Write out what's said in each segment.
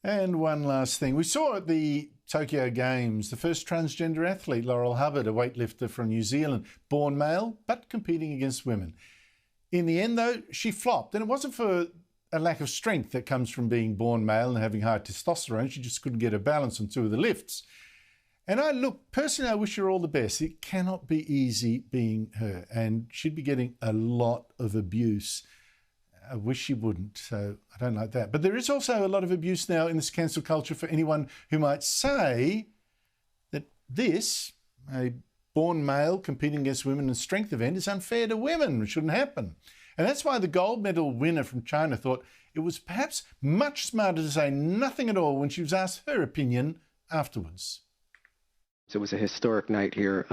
And one last thing. We saw at the Tokyo Games the first transgender athlete, Laurel Hubbard, a weightlifter from New Zealand, born male but competing against women. In the end, though, she flopped. And it wasn't for a lack of strength that comes from being born male and having high testosterone. She just couldn't get her balance on two of the lifts. And personally, I wish her all the best. It cannot be easy being her, and she'd be getting a lot of abuse. I wish she wouldn't, so I don't like that. But there is also a lot of abuse now in this cancel culture for anyone who might say that this, a born male competing against women in a strength event, is unfair to women. It shouldn't happen. And that's why the gold medal winner from China thought it was perhaps much smarter to say nothing at all when she was asked her opinion afterwards. It was a historic night here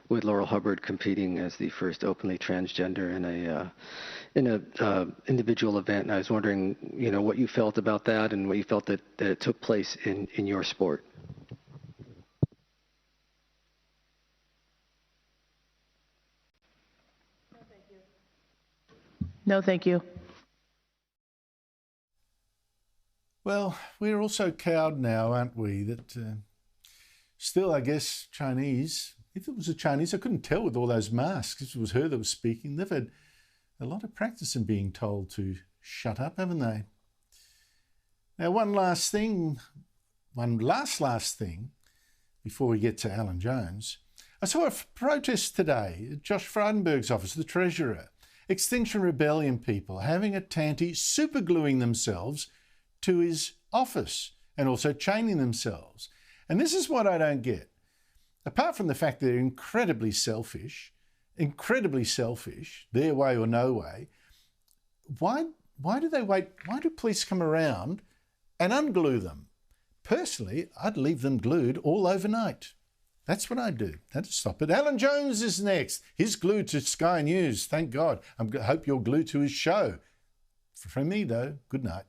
with Laurel Hubbard competing as the first openly transgender in a individual event. And I was wondering, what you felt about that and what you felt that it took place in your sport. No, thank you. Well, we're also cowed now, aren't we, that still, I guess, Chinese, if it was a Chinese, I couldn't tell with all those masks. If it was her that was speaking, they've had a lot of practice in being told to shut up, haven't they? Now, one last thing, before we get to Alan Jones. I saw a protest today at Josh Frydenberg's office, the Treasurer. Extinction Rebellion people having a tanty, supergluing themselves to his office and also chaining themselves. And this is what I don't get. Apart from the fact they're incredibly selfish, their way or no way, why do they wait? Why do police come around and unglue them? Personally, I'd leave them glued all overnight. That's what I'd do. That'd stop it. Alan Jones is next. He's glued to Sky News. Thank God. I hope you're glued to his show. From me, though, good night.